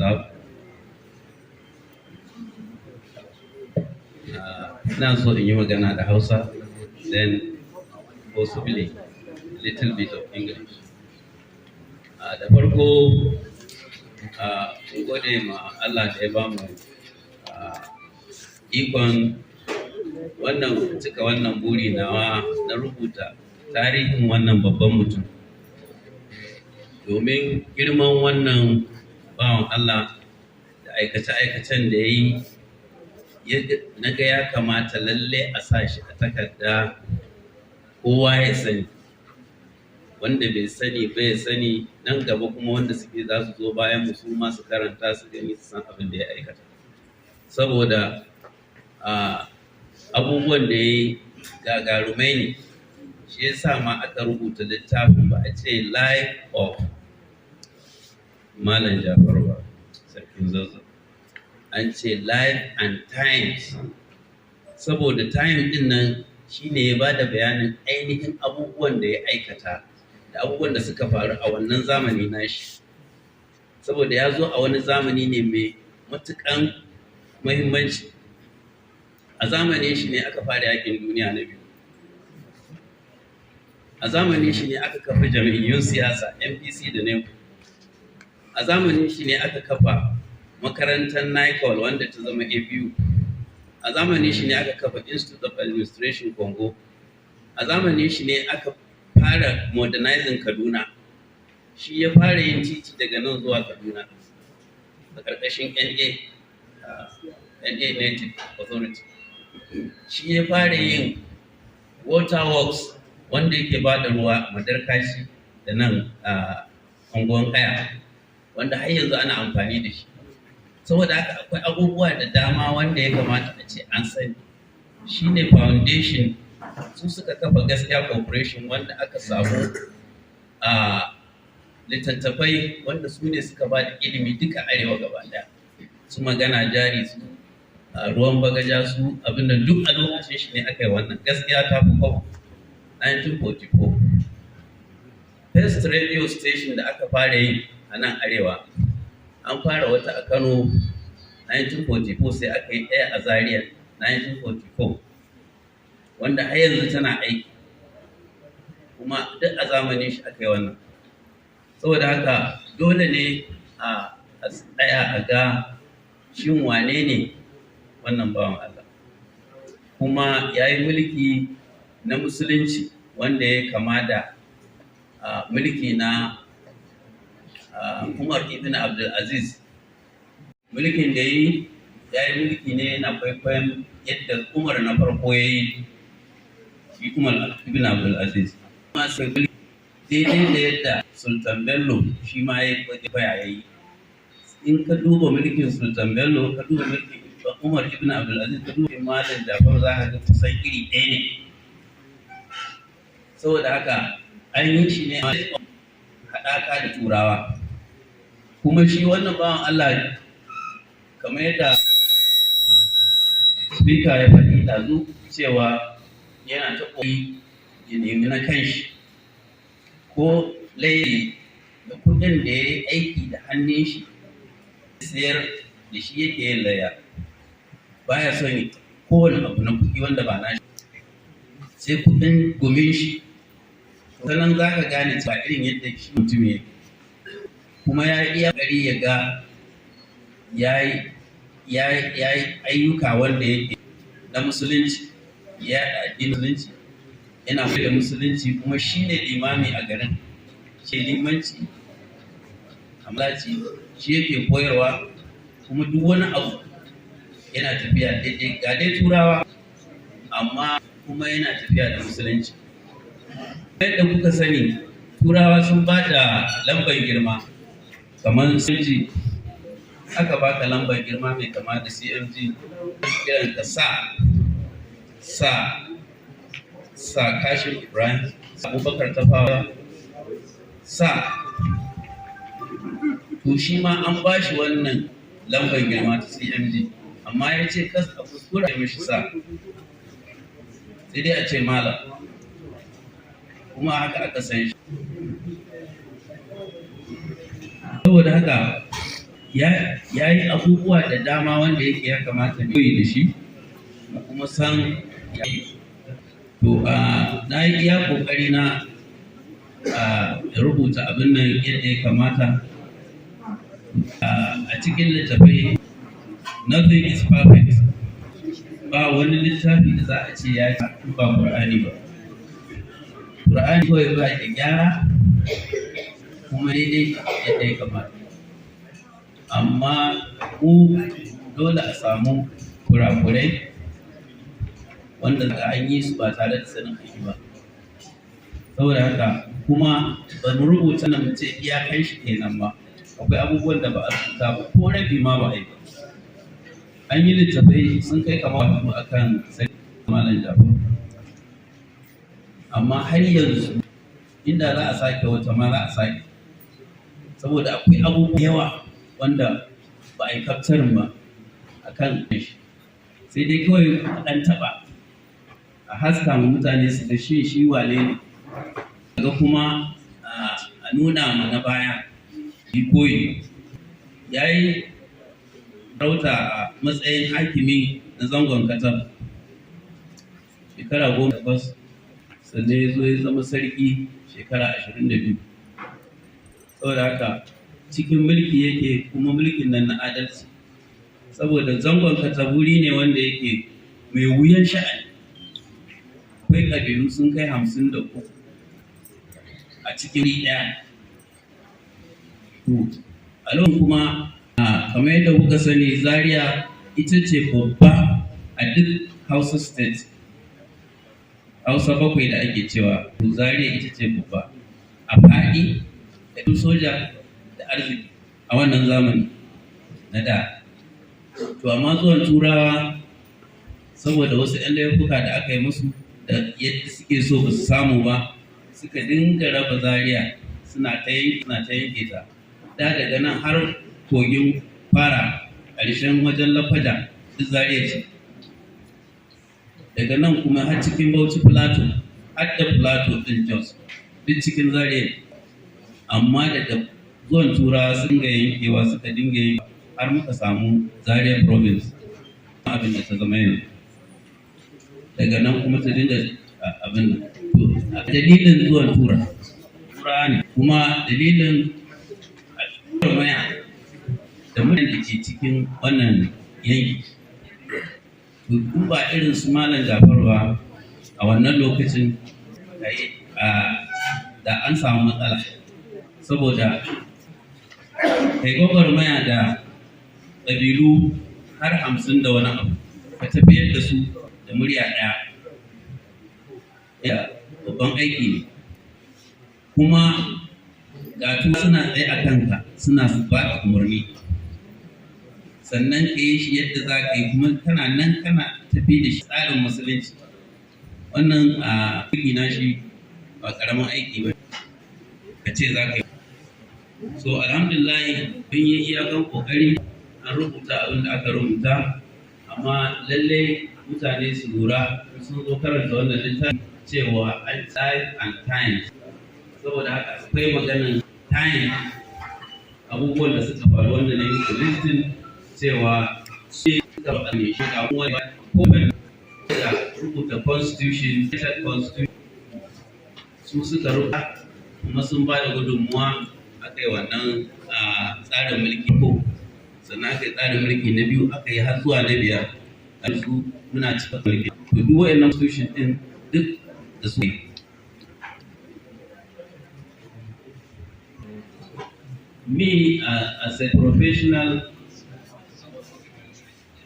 Zazzau. Ina so in yi magana da Hausa, then possibly a little bit of English. Da farko, mun gode ma Allah da ya ba mu ikon cika wannan buri nawa na rubuta tarihin wannan babban mutum. Domin girman wannan bawan Allah da aikace-aikacen da ya yi, na ga ya kamata lalle a sa shi a takarda kowa ya sani. Wanda bai sani ba ya sani, nan gaba kuma wanda suke za su zo bayan mu su ma su karanta su gani su san abin da ya aikata. Saboda abubuwan da ya yi gagarumai ne, shi ya sa ma aka rubuta littafin, ba a ce life of Malam Jafaru ba, Sarkin Zazzau. An ce life and times, saboda time din nan shi ne ya ba da bayanin ainihin abubuwan da ya aikata da abubuwan da suka faru a wannan zamani nashi. Saboda ya zo a wani zamani ne mai matuƙan muhimmanci. A zamanin shi ne aka fara yakin duniya na biyu. A zamanin shi ne aka kafa jam'iyyun siyasa NPC da NEPO. A zamanin shi ne aka kafa makarantar Nicol wanda ta zama ABU. A zamanin shi ne aka kafa Institute of Administration Congo. A zamanin shi ne aka fara modernizing Kaduna. Shi ya fara yin titi daga nan zuwa Kaduna da ƙarƙashin NA Native Authority. Shi ya fara yin water works wanda yake ba da ruwa a Madarkashi da nan a unguwan Kaya, wanda har yanzu ana amfani da shi. Saboda haka akwai abubuwa da dama wanda ya kamata a ce an sani. Shi ne foundation, su suka kafa Gaskiya Corporation wanda aka samu littattafai wanda su ne suka ba da ilimi duka arewa gaba daya. Su Magana Jari, su Ruwan Bagaja, su abin da duk a lokacin shi ne aka yi wannan. Gaskiya ta fi kawo 1944. First radio station da aka fara yi a nan arewa, an fara wata a Kano 1944, sai aka yi ɗaya a Zaria 1944, wanda har yanzu tana aiki, kuma duk a zamanin shi aka yi wannan. Saboda haka dole ne a tsaya a ga shin wane ne wannan bawan Allah, kuma ya yi mulki na musulunci wanda ya kama da mulki na Umar ibn Abdul Aziz. Mulkin da ya yi mulki ne na kwaikwayon yadda Umar na farko ya yi, shi Umar ibn Abdul Aziz. Kuma sai mulki daidai da yadda Sultan Bello shi ma ya kwaikwaya ya yi. In ka duba mulkin Sultan Bello, ka duba mulkin Umar ibn Abdul Aziz, ka duba Malam Jafaru, za ka ga kusan iri ɗaya ne. Saboda haka an yi shi ne haɗaka da Turawa. Kuma shi wannan bawan Allah, kamar yadda speaker ya faɗi ɗazu cewa yana ta ƙoƙari ya nemi na kanshi, ko layi da kuɗin da ya yi aiki da hannun shi sayar da shi yake yin laya. Baya son kowane abu na kuɗi wanda ba nashi, sai kuɗin gumin shi. Sannan za ka gane cewa irin yadda shi mutum yake. Kuma ya iya ƙari ya ga ya yi ayyuka wanda yake na musulunci, ya addinin musulunci, yana da musulunci, kuma shi ne limami a garin. Shi limanci, amlaci, shi yake koyarwa, kuma duk wani abu yana tafiya daidai. Ga dai Turawa, amma kuma yana tafiya da musulunci. Yadda kuka sani, Turawa sun ba da lambar girma kamar CMG, aka baka lambar girma mai kama da CMG, kiran ka sa Kashim Ibrahim, Abubakar Tafawa, to shi ma an ba shi wannan lambar girma ta CMG, amma ya ce kas a kuskura ya mishi sai dai a ce Malam, kuma haka aka san shi. Saboda haka ya yi abubuwa da dama wanda yake ya kamata mu yi da shi kuma san ya yi. To na yi iya kokari na rubuta abin nan yadda ya kamata. A cikin littafai nothing is perfect, ba wani littafi da za a ce ya ci ba Qur'ani ba. Qur'ani kawai ba ya gyara kuma daidai yadda ya kamata, amma ku dole a samu kurakurai wanda an yi su ba tare da sanin aiki ba. Saboda haka kuma ba mu rubuta na mu ce iyakan shi kenan ba, akwai abubuwan da ba a rubuta ba ko rabi ma ba a yi ba. An yi littafai sun kai kamar akan Sarkin Malam Jafaru, amma har yanzu inda za a sake wata ma za a sake, saboda akwai abubuwa yawa wanda ba a yi kaftarin ba a kan shi, sai dai kawai ɗan taɓa a haska ma mutane su ga shi wane ne, daga kuma a nuna ma na baya yi koyi. Ya yi rauta a matsayin hakimi na zangon Katsina shekara 18, sannan ya zo ya zama sarki shekara 22. Saboda haka cikin mulki yake, kuma mulkin nan na adalci, saboda zangon Katsina wuri ne wanda yake mai wuyan sha'ani. Akwai ƙabilu sun kai 53 a cikin ɗaya. A lokacin kuma kamar yadda kuka sani, Zaria ita ce babba a duk Hausa state, Hausa 7 da ake cewa, to Zaria ita ce babba a faɗi da soja da arziki a wannan zamani na da. To amma zuwan Turawa, saboda wasu 'yan laifuka da aka yi musu da yadda suke so ba su samu ba, suka dinga raba Zaria suna ta yanke ta. Da daga nan har kogin fara ƙarshen wajen Lafaja duk Zaria ce. Daga nan kuma har cikin Bauchi Plateau, har da Plateau ɗin Jos duk cikin Zaria. Amma daga zuwan Turawa sun ga yankewa, suka dinga yankewa har muka samu Zaria province, abin da ta zama yanzu. Daga nan kuma ta dinga abin nan. A dalilin zuwan Turawa ne, kuma dalilin maya da mutane da ke cikin wannan yanki. In ba irin su Malam Jafaru ba a wannan lokacin, da an samu matsala, saboda kai gwagwarmaya da ƙabilu har 50 da wani abu, ka tafiyar da su da murya ɗaya, babban aiki ne. Kuma gatu suna tsaye a kanka, suna ba ka umarni, sannan ka yi shi yadda za ka yi, kuma kana nan kana tafi da shi tsarin musulunci. Wannan a na shi ba ƙaramin aiki ba, ka ce za ka yi. So alhamdulillah mun yi iyakan ƙoƙari, an rubuta abin da aka rubuta, amma lallai mutane su lura sun zo karanta wannan littafin cewa an time and times. Saboda haka akwai maganin time, abubuwan da suka faru wanda na yi listin cewa shi suka faɗa ne shi ga wani kowane da rubuta constitution su suka rubuta, kuma sun ba da gudunmuwa a kai wannan tsarin mulki ko, sannan aka yi tsarin mulki na biyu, aka yi har zuwa na 5, a su muna cikin mulki. To duk wa'annan constitution ɗin duk da su ne. Me as a professional,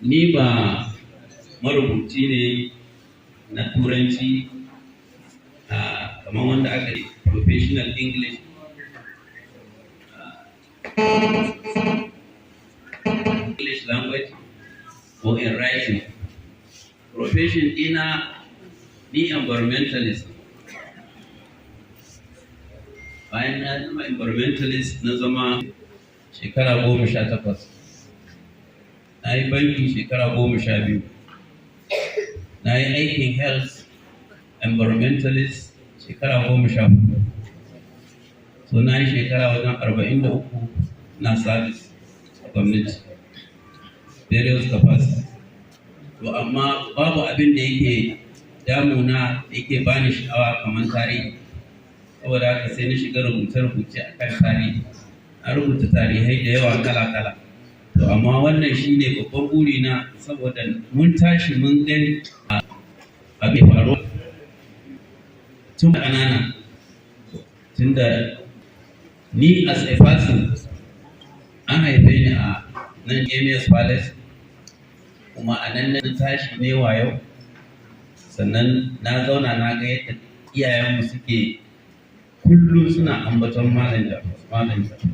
ni ba marubuci ne na Turanci kamar wanda aka yi professional English, English language or in writing. Profession ɗina ni environmentalist. Bayan na zama environmentalist na zama shekara 18. Na yi banki shekara 12. Na yi aikin health environmentalist shekara 14. So na yi shekara wajen 43 na service. gwamnati, various capacity. To amma babu abin da yake damuna da yake bani sha'awa kamar tarihi. Saboda haka sai na shiga rubuce-rubuce a kan tarihi. Na rubuta tarihai da yawa kala-kala. To amma wannan shi ne babban burina saboda mun tashi mun gani a bai faru tun ƙanana. Tunda ni as a person an haife ni a nan Emirs Palace, kuma a nan na tashi ne yau. Sannan na zauna na ga yadda iyayenmu suke kullum suna ambaton Malam Jafaru.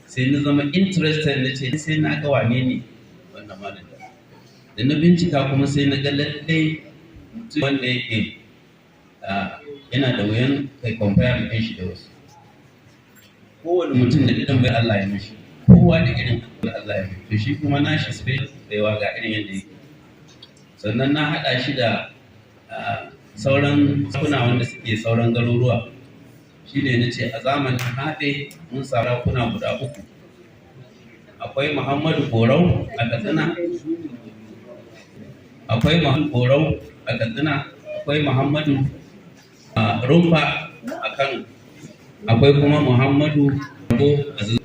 Sai na zama interested, na ce sai na ga wane ne wannan Malam Jafaru. Da na bincika kuma sai na ga lallai mutum wanda yake yana da wuyan kai compare da shi da wasu. Kowane mutum da irin bai Allah ya mishi, kowa da irin bai Allah ya mishi. To shi kuma nashi space baiwa ga irin yadda yake. Sannan na haɗa shi da sauran kuna wanda suke sauran garuruwa. Shi ne na ce a zamanin haɗe mun sarakuna guda uku. Akwai Muhammadu Korau a Katsina, akwai Muhammadu Korau a Katsina, akwai Muhammadu Rumfa a Kano, akwai kuma Muhammadu Rabo a Zazzau.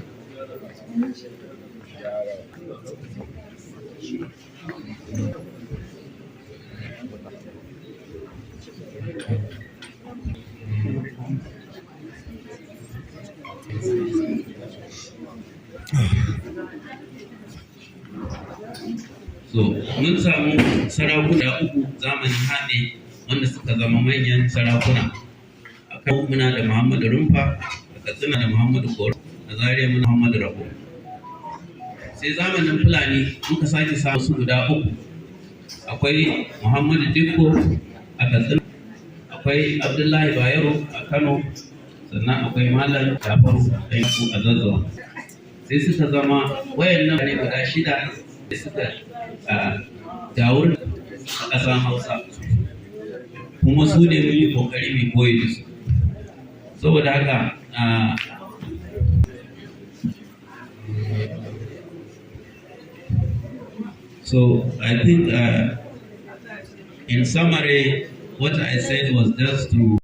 So, mun samu sarakuna uku zamanin haɗe wanda suka zama manyan sarakuna. A kan muna da Muhammadu Rumfa, a Katsina da Muhammadu Koro, a Zaria muna Muhammadu Rabo. Sai zamanin Fulani muka sake samu su guda uku. Akwai Muhammadu Dikko a Katsina, akwai Abdullahi Bayero a Kano, sannan akwai Malam Jafaru a Zazzau. Sai suka zama wayannan ne guda shida da suka jawur a ƙasar Hausa, kuma su ne mun yi ƙoƙari mai koyi da su. Saboda haka so I think in summary what I said was just to